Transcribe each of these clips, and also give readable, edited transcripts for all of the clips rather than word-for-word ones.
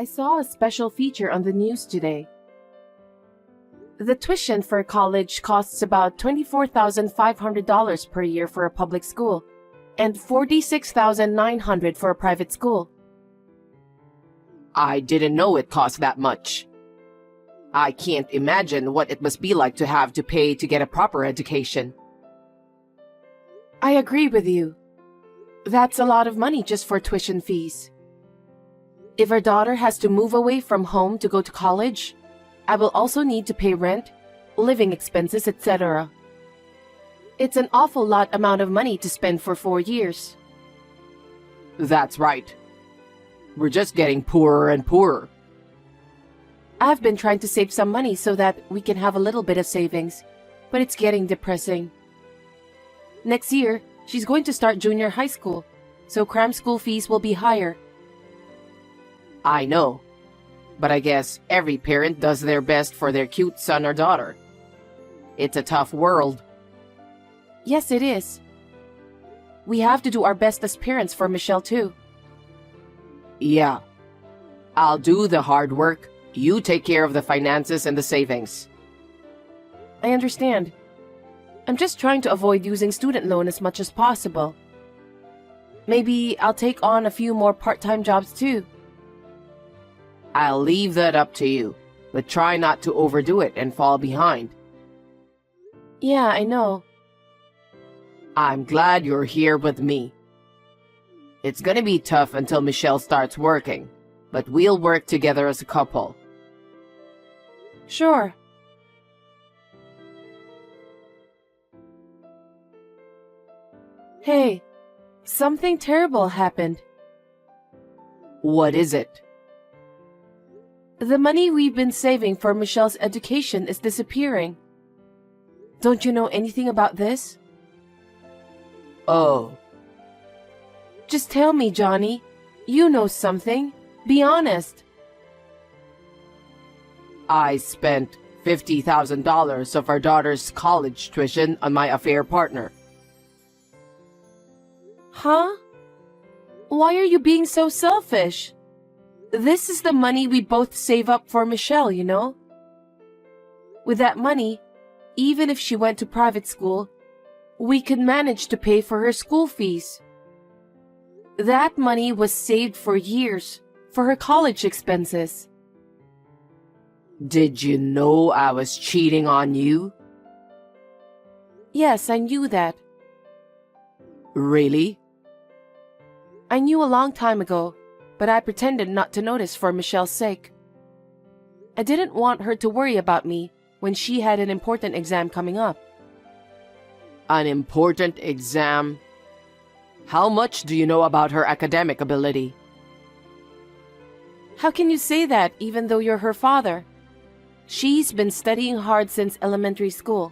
I saw a special feature on the news today. The tuition for college costs about $24,500 per year for a public school and $46,900 for a private school. I didn't know it cost that much. I can't imagine what it must be like to have to pay to get a proper education. I agree with you. That's a lot of money just for tuition fees. If our daughter has to move away from home to go to college, I will also need to pay rent, living expenses, etc. It's an awful lot amount of money to spend for 4 years. That's right. We're just getting poorer and poorer. I've been trying to save some money so that we can have a little bit of savings, but it's getting depressing. Next year, she's going to start junior high school, so cram school fees will be higher. I know, but I guess every parent does their best for their cute son or daughter. It's a tough world. Yes, it is. We have to do our best as parents for Michelle too. Yeah. I'll do the hard work. You take care of the finances and the savings. I understand. I'm just trying to avoid using student loan as much as possible. Maybe I'll take on a few more part-time jobs too. I'll leave that up to you, but try not to overdo it and fall behind. Yeah, I know. I'm glad you're here with me. It's gonna be tough until Michelle starts working, but we'll work together as a couple. Sure. Hey, something terrible happened. What is it? The money we've been saving for Michelle's education is disappearing. Don't you know anything about this? Oh. Just tell me, Johnny. You know something. Be honest. I spent $50,000 of our daughter's college tuition on my affair partner. Huh? Why are you being so selfish? This is the money we both save up for Michelle, you know? With that money, even if she went to private school, we could manage to pay for her school fees. That money was saved for years for her college expenses. Did you know I was cheating on you? Yes, I knew that. Really? I knew a long time ago, but I pretended not to notice for Michelle's sake. I didn't want her to worry about me when she had an important exam coming up. An important exam? How much do you know about her academic ability? How can you say that even though you're her father? She's been studying hard since elementary school.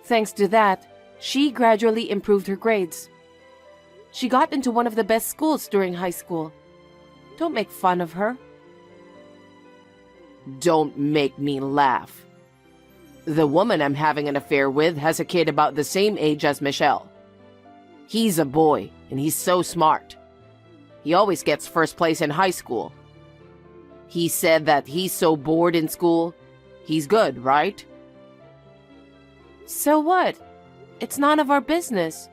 Thanks to that, she gradually improved her grades. She got into one of the best schools during high school. Don't make fun of her. Don't make me laugh. The woman I'm having an affair with has a kid about the same age as Michelle. He's a boy, and he's so smart. He always gets first place in high school. He said that he's so bored in school. He's good, right? So what? It's none of our business.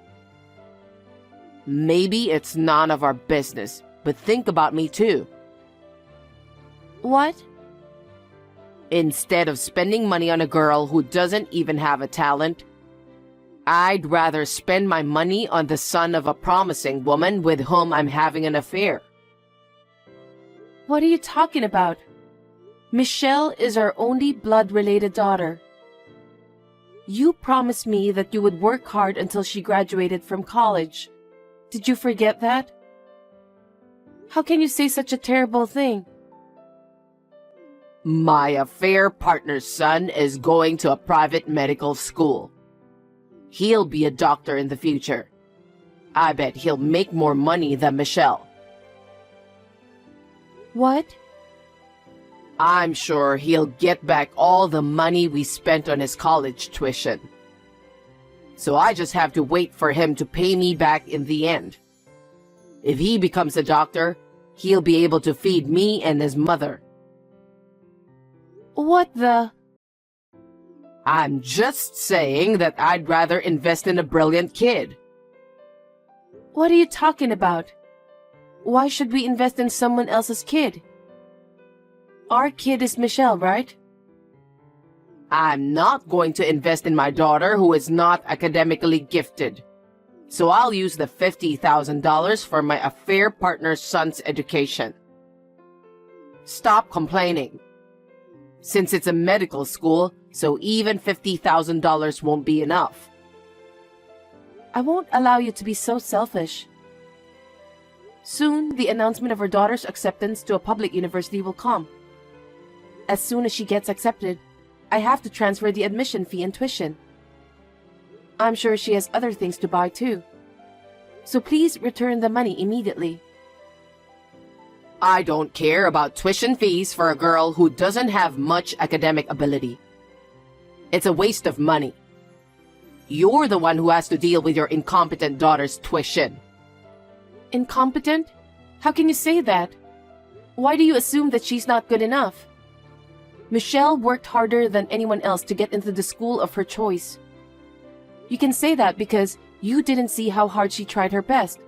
Maybe it's none of our business, but think about me too. What? Instead of spending money on a girl who doesn't even have a talent, I'd rather spend my money on the son of a promising woman with whom I'm having an affair. What are you talking about? Michelle is our only blood-related daughter. You promised me that you would work hard until she graduated from college. Did you forget that? How can you say such a terrible thing? My affair partner's son is going to a private medical school. He'll be a doctor in the future. I bet he'll make more money than Michelle. What? I'm sure he'll get back all the money we spent on his college tuition. So I just have to wait for him to pay me back in the end. If he becomes a doctor, He'll be able to feed me and his mother. What the? I'm just saying that I'd rather invest in a brilliant kid. What are you talking about? Why should we invest in someone else's kid? Our kid is Michelle, right? I'm not going to invest in my daughter who is not academically gifted. So I'll use the $50,000 for my affair partner's son's education. Stop complaining. Since it's a medical school, so even $50,000 won't be enough. I won't allow you to be so selfish. Soon, the announcement of her daughter's acceptance to a public university will come. As soon as she gets accepted, I have to transfer the admission fee and tuition. I'm sure she has other things to buy too. So please return the money immediately. I don't care about tuition fees for a girl who doesn't have much academic ability. It's a waste of money. You're the one who has to deal with your incompetent daughter's tuition. Incompetent? How can you say that? Why do you assume that she's not good enough? Michelle worked harder than anyone else to get into the school of her choice. You can say that because you didn't see how hard she tried her best.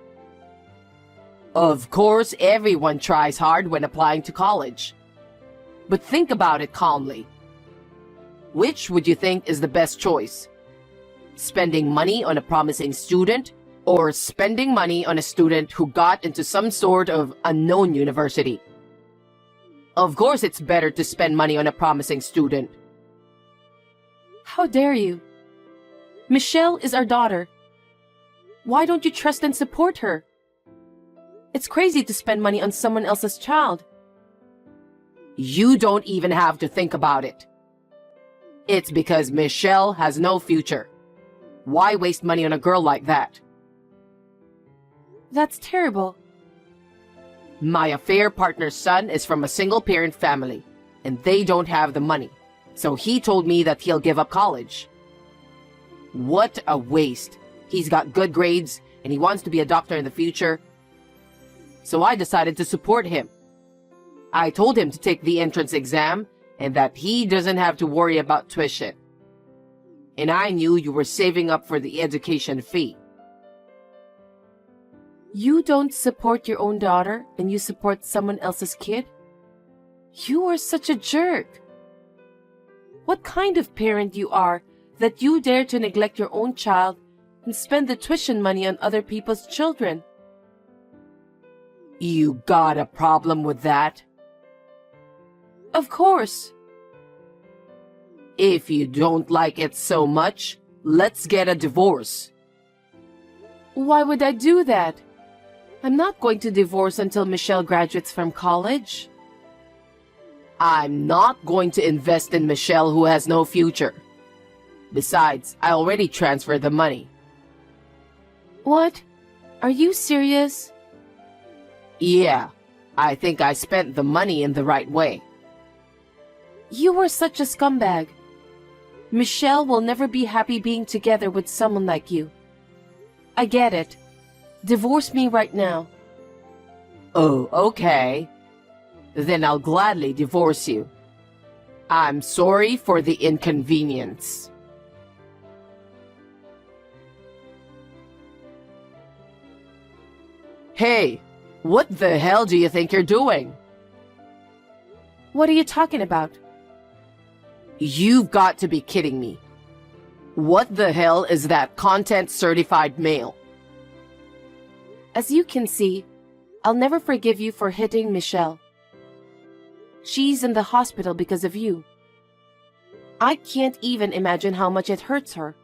Of course, everyone tries hard when applying to college. But think about it calmly. Which would you think is the best choice? Spending money on a promising student, or spending money on a student who got into some sort of unknown university? Of course, it's better to spend money on a promising student. How dare you? Michelle is our daughter. Why don't you trust and support her? It's crazy to spend money on someone else's child. You don't even have to think about it. It's because Michelle has no future. Why waste money on a girl like that? That's terrible. My affair partner's son is from a single-parent family, and they don't have the money. So he told me that he'll give up college. What a waste. He's got good grades, and he wants to be a doctor in the future. So I decided to support him. I told him to take the entrance exam, and that he doesn't have to worry about tuition. And I knew you were saving up for the education fee. You don't support your own daughter and you support someone else's kid? You are such a jerk. What kind of parent you are that you dare to neglect your own child and spend the tuition money on other people's children? You got a problem with that? Of course. If you don't like it so much, let's get a divorce. Why would I do that? I'm not going to divorce until Michelle graduates from college. I'm not going to invest in Michelle who has no future. Besides, I already transferred the money. What? Are you serious? Yeah, I think I spent the money in the right way. You were such a scumbag. Michelle will never be happy being together with someone like you. I get it. Divorce me right now. Oh, okay. Then I'll gladly divorce you. I'm sorry for the inconvenience. Hey, what the hell do you think you're doing? What are you talking about? You've got to be kidding me. What the hell is that content-certified mail? As you can see, I'll never forgive you for hitting Michelle. She's in the hospital because of you. I can't even imagine how much it hurts her.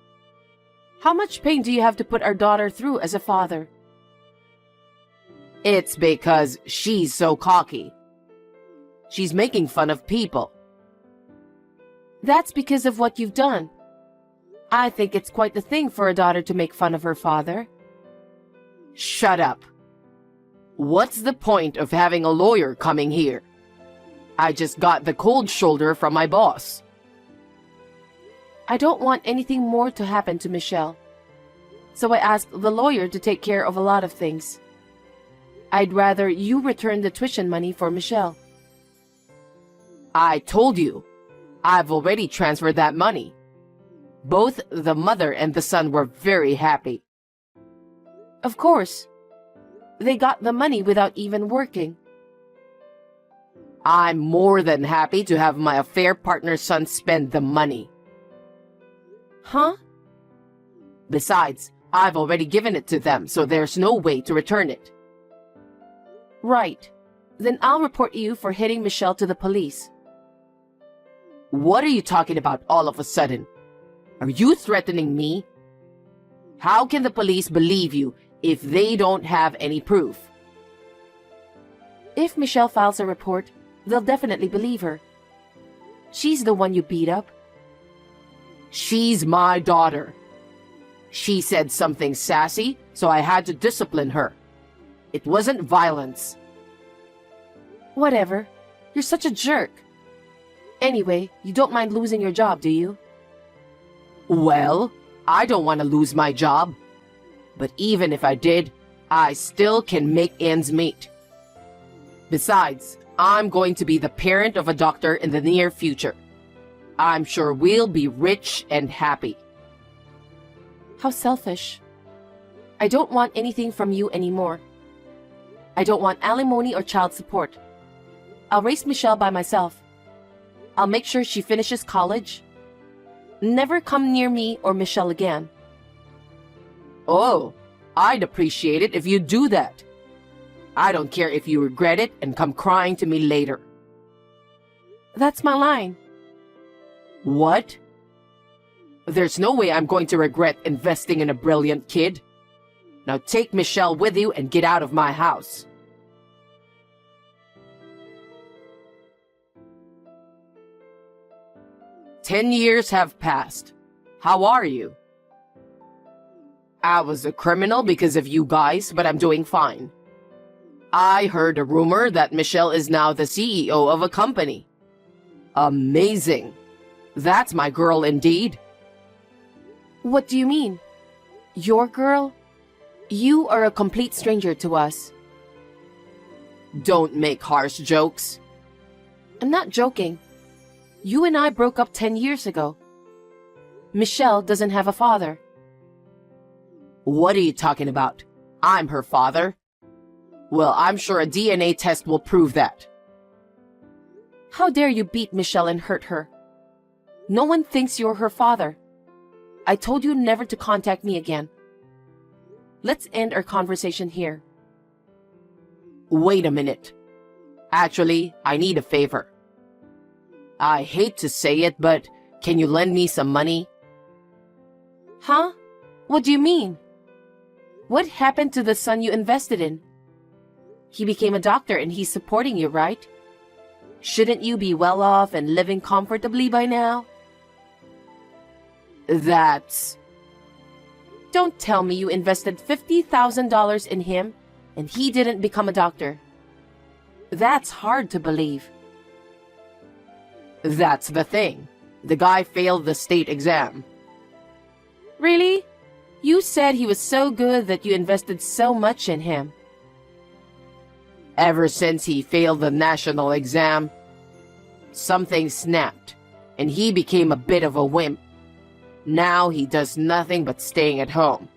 How much pain do you have to put our daughter through as a father? It's because she's so cocky. She's making fun of people. That's because of what you've done. I think it's quite the thing for a daughter to make fun of her father. Shut up. What's the point of having a lawyer coming here? I just got the cold shoulder from my boss. I don't want anything more to happen to Michelle. So I asked the lawyer to take care of a lot of things. I'd rather you return the tuition money for Michelle. I told you, I've already transferred that money. Both the mother and the son were very happy. Of course. They got the money without even working. I'm more than happy to have my affair partner's son spend the money. Huh? Besides, I've already given it to them, so there's no way to return it. Right. Then I'll report you for hitting Michelle to the police. What are you talking about all of a sudden? Are you threatening me? How can the police believe you if they don't have any proof? If Michelle files a report, they'll definitely believe her. She's the one you beat up. She's my daughter. She said something sassy, so I had to discipline her. It wasn't violence. Whatever. You're such a jerk. Anyway, you don't mind losing your job, do you? Well, I don't want to lose my job. But even if I did, I still can make ends meet. Besides, I'm going to be the parent of a doctor in the near future. I'm sure we'll be rich and happy. How selfish. I don't want anything from you anymore. I don't want alimony or child support. I'll raise Michelle by myself. I'll make sure she finishes college. Never come near me or Michelle again. Oh, I'd appreciate it if you do that. I don't care if you regret it and come crying to me later. That's my line. What? There's no way I'm going to regret investing in a brilliant kid. Now take Michelle with you and get out of my house. "10 years have passed. How are you?" "I was a criminal because of you guys, but I'm doing fine. I heard a rumor that Michelle is now the CEO of a company. Amazing. That's my girl indeed." What do you mean? Your girl? You are a complete stranger to us. Don't make harsh jokes. I'm not joking. You and I broke up 10 years ago. Michelle doesn't have a father. What are you talking about? I'm her father. Well, I'm sure a DNA test will prove that. How dare you beat Michelle and hurt her? No one thinks you're her father. I told you never to contact me again. Let's end our conversation here. Wait a minute. Actually, I need a favor. I hate to say it, but can you lend me some money? Huh? What do you mean? What happened to the son you invested in? He became a doctor and he's supporting you, right? Shouldn't you be well off and living comfortably by now? That's... Don't tell me you invested $50,000 in him and he didn't become a doctor. That's hard to believe. That's the thing. The guy failed the state exam. Really? You said he was so good that you invested so much in him. Ever since he failed the national exam, something snapped, and he became a bit of a wimp. Now he does nothing but staying at home.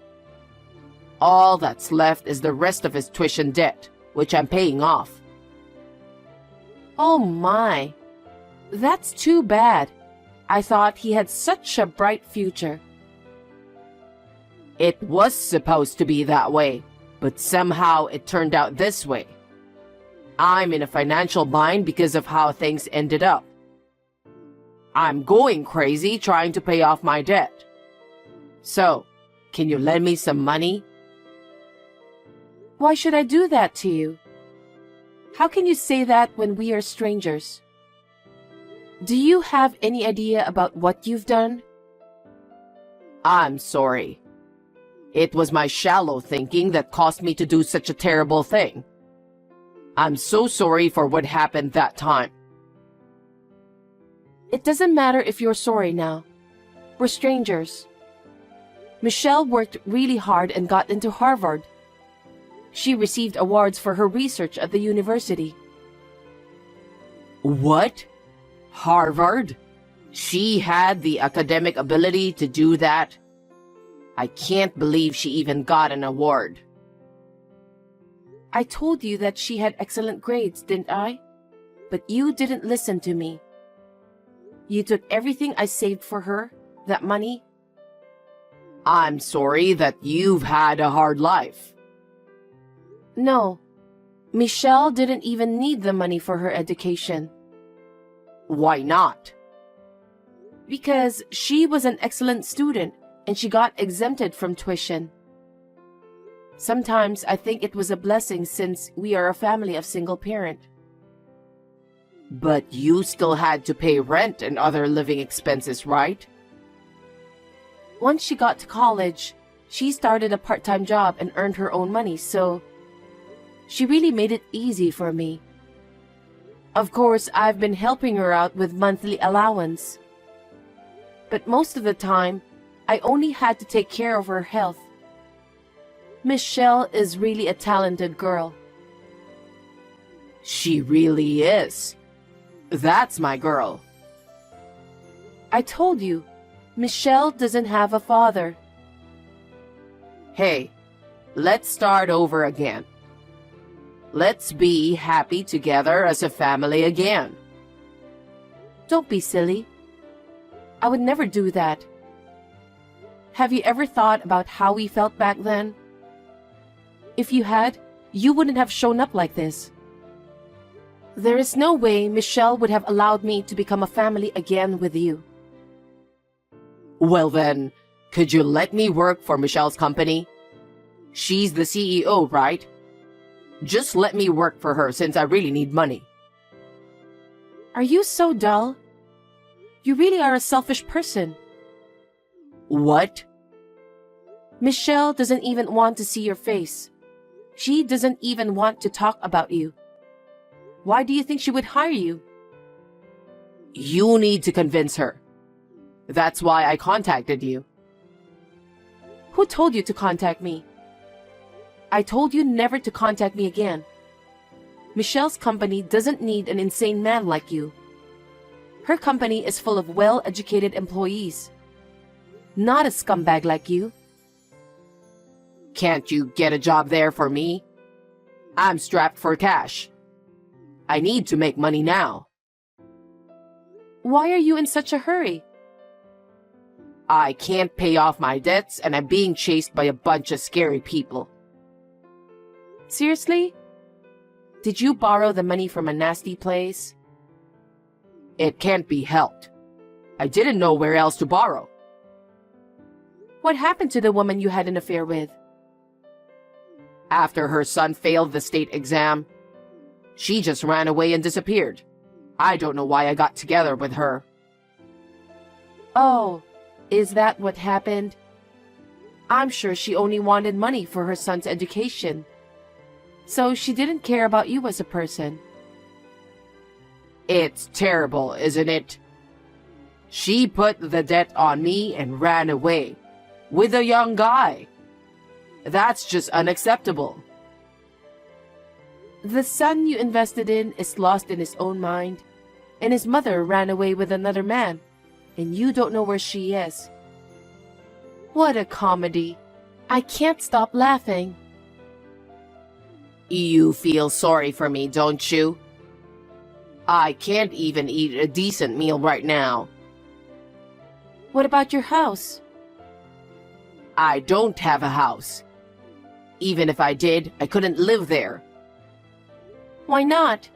All that's left is the rest of his tuition debt, which I'm paying off. Oh my. That's too bad. I thought he had such a bright future. It was supposed to be that way, but somehow it turned out this way. I'm in a financial bind because of how things ended up. I'm going crazy trying to pay off my debt. So, can you lend me some money? Why should I do that to you? How can you say that when we are strangers? Do you have any idea about what you've done? I'm sorry. It was my shallow thinking that caused me to do such a terrible thing. I'm so sorry for what happened that time. It doesn't matter if you're sorry now. We're strangers. Michelle worked really hard and got into Harvard. She received awards for her research at the university. What? Harvard? She had the academic ability to do that? I can't believe she even got an award. I told you that she had excellent grades, didn't I? But you didn't listen to me. You took everything I saved for her, that money. I'm sorry that you've had a hard life. No, Michelle didn't even need the money for her education. Why not? Because she was an excellent student and she got exempted from tuition. Sometimes I think it was a blessing since we are a family of single parent. But you still had to pay rent and other living expenses, right? Once she got to college, she started a part-time job and earned her own money, so she really made it easy for me. Of course, I've been helping her out with monthly allowance. But most of the time, I only had to take care of her health. Michelle is really a talented girl. She really is. That's my girl. I told you, Michelle doesn't have a father. Hey, let's start over again. Let's be happy together as a family again. Don't be silly. I would never do that. Have you ever thought about how we felt back then? If you had, you wouldn't have shown up like this. There is no way Michelle would have allowed me to become a family again with you. Well then, could you let me work for Michelle's company? She's the CEO, right? Just let me work for her since I really need money. Are you so dull? You really are a selfish person. What? Michelle doesn't even want to see your face. She doesn't even want to talk about you. Why do you think she would hire you? You need to convince her. That's why I contacted you. Who told you to contact me? I told you never to contact me again. Michelle's company doesn't need an insane man like you. Her company is full of well-educated employees. Not a scumbag like you. Can't you get a job there for me? I'm strapped for cash. I need to make money now. Why are you in such a hurry? I can't pay off my debts and I'm being chased by a bunch of scary people. Seriously? Did you borrow the money from a nasty place? It can't be helped. I didn't know where else to borrow. What happened to the woman you had an affair with? After her son failed the state exam, she just ran away and disappeared. I don't know why I got together with her. Oh, is that what happened? I'm sure she only wanted money for her son's education. So she didn't care about you as a person. It's terrible, isn't it? She put the debt on me and ran away with a young guy. That's just unacceptable. The son you invested in is lost in his own mind, and his mother ran away with another man, and you don't know where she is. What a comedy. I can't stop laughing. You feel sorry for me, don't you? I can't even eat a decent meal right now. What about your house? I don't have a house. Even if I did, I couldn't live there. Why not?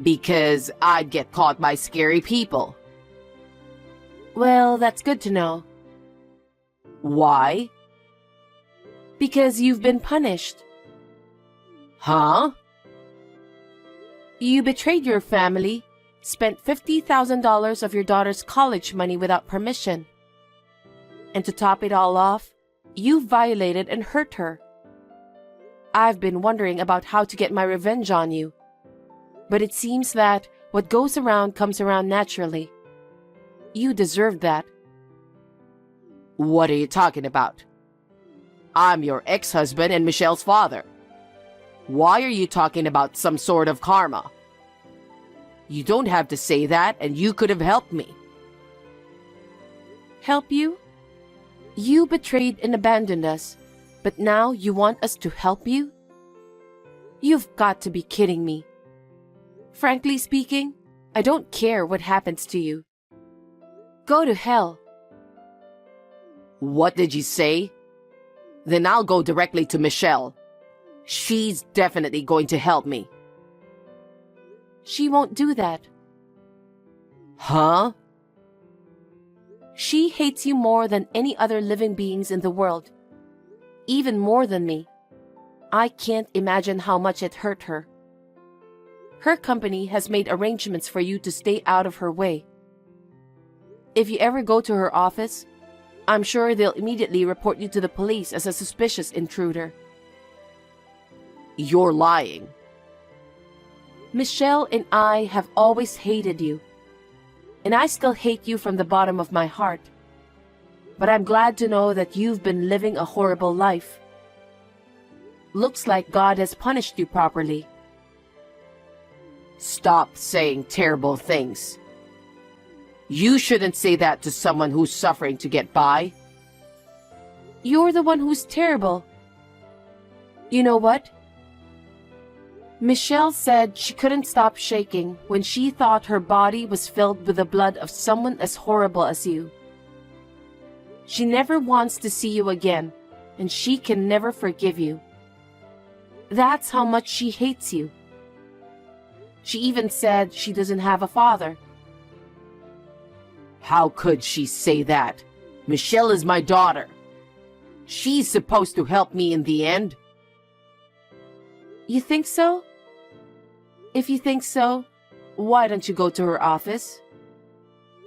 Because I'd get caught by scary people. Well, that's good to know. Why? Because you've been punished. Huh? You betrayed your family, spent $50,000 of your daughter's college money without permission. And to top it all off, you violated and hurt her. I've been wondering about how to get my revenge on you. But it seems that what goes around comes around naturally. You deserved that. What are you talking about? I'm your ex-husband and Michelle's father. Why are you talking about some sort of karma? You don't have to say that, and you could have helped me. Help you? You betrayed and abandoned us, but now you want us to help you? You've got to be kidding me. Frankly speaking, I don't care what happens to you. Go to hell. What did you say? Then I'll go directly to Michelle. She's definitely going to help me. She won't do that. Huh? She hates you more than any other living beings in the world. Even more than me. I can't imagine how much it hurt her. Her company has made arrangements for you to stay out of her way. If you ever go to her office, I'm sure they'll immediately report you to the police as a suspicious intruder. You're lying. Michelle and I have always hated you. And I still hate you from the bottom of my heart. But I'm glad to know that you've been living a horrible life. Looks like God has punished you properly. Stop saying terrible things. You shouldn't say that to someone who's suffering to get by. You're the one who's terrible. You know what? Michelle said she couldn't stop shaking when she thought her body was filled with the blood of someone as horrible as you. She never wants to see you again, and she can never forgive you. That's how much she hates you. She even said she doesn't have a father. How could she say that? Michelle is my daughter. She's supposed to help me in the end. You think so? If you think so, why don't you go to her office?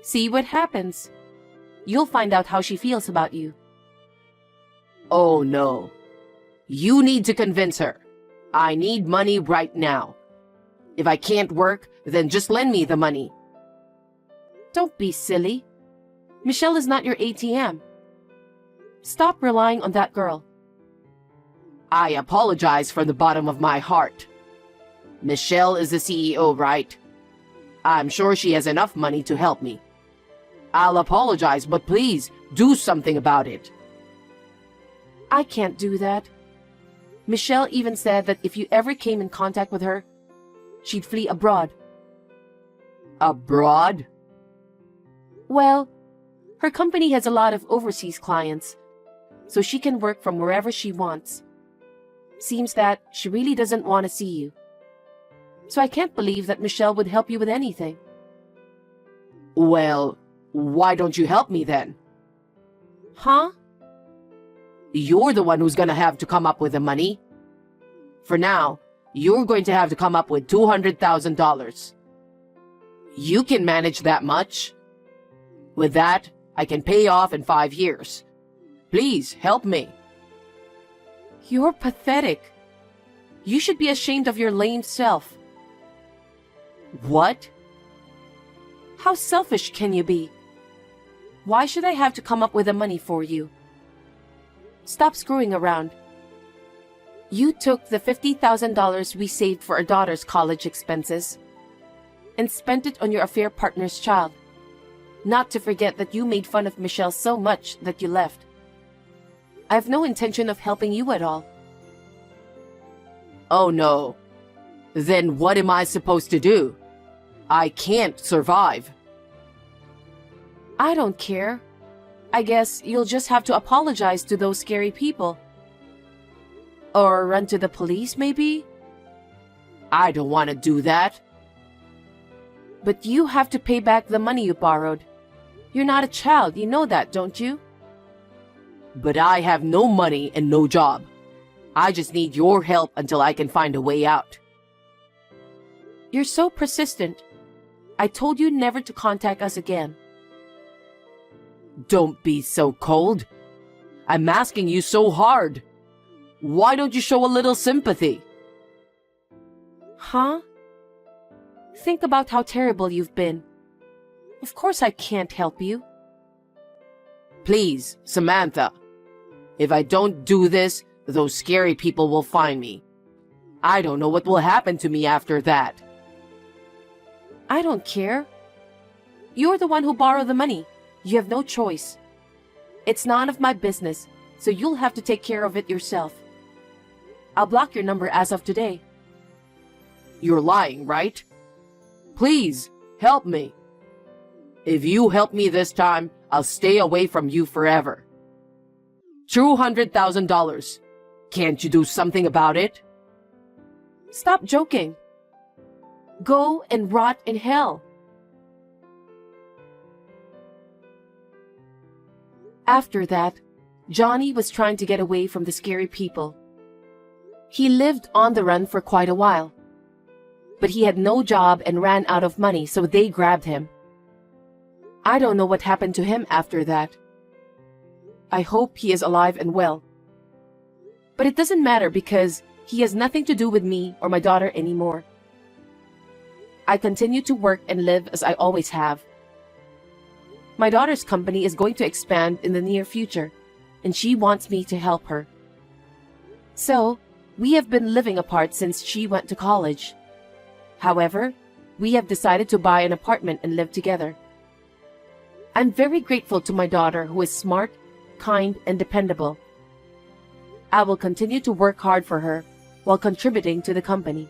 See what happens. You'll find out how she feels about you. Oh no. You need to convince her. I need money right now. If I can't work, then just lend me the money. Don't be silly. Michelle is not your ATM. Stop relying on that girl. I apologize from the bottom of my heart. Michelle is the CEO, right? I'm sure she has enough money to help me. I'll apologize, but please do something about it. I can't do that. Michelle even said that if you ever came in contact with her, she'd flee abroad. Abroad? Well, her company has a lot of overseas clients, so she can work from wherever she wants. Seems that she really doesn't want to see you. So I can't believe that Michelle would help you with anything. Well, why don't you help me then? Huh? You're the one who's gonna have to come up with the money. For now, you're going to have to come up with $200,000. You can manage that much. With that, I can pay off in 5 years. Please, help me. You're pathetic. You should be ashamed of your lame self. What? How selfish can you be? Why should I have to come up with the money for you? Stop screwing around. You took the $50,000 we saved for our daughter's college expenses and spent it on your affair partner's child. Not to forget that you made fun of Michelle so much that you left. I have no intention of helping you at all. Oh no. Then what am I supposed to do? I can't survive. I don't care. I guess you'll just have to apologize to those scary people. Or run to the police, maybe? I don't want to do that. But you have to pay back the money you borrowed. You're not a child, you know that, don't you? But I have no money and no job. I just need your help until I can find a way out. You're so persistent. I told you never to contact us again. Don't be so cold. I'm asking you so hard. Why don't you show a little sympathy? Huh? Think about how terrible you've been. Of course I can't help you. Please, Samantha. If I don't do this, those scary people will find me. I don't know what will happen to me after that. I don't care. You're the one who borrowed the money. You have no choice. It's none of my business, so you'll have to take care of it yourself. I'll block your number as of today. You're lying, right? Please, help me. If you help me this time, I'll stay away from you forever. $200,000. Can't you do something about it? Stop joking. Go and rot in hell. After that, Johnny was trying to get away from the scary people. He lived on the run for quite a while. But he had no job and ran out of money, so they grabbed him. I don't know what happened to him after that. I hope he is alive and well. But it doesn't matter because he has nothing to do with me or my daughter anymore. I continue to work and live as I always have. My daughter's company is going to expand in the near future, and she wants me to help her. So, we have been living apart since she went to college. However, we have decided to buy an apartment and live together. I'm very grateful to my daughter who is smart, kind, and dependable. I will continue to work hard for her while contributing to the company.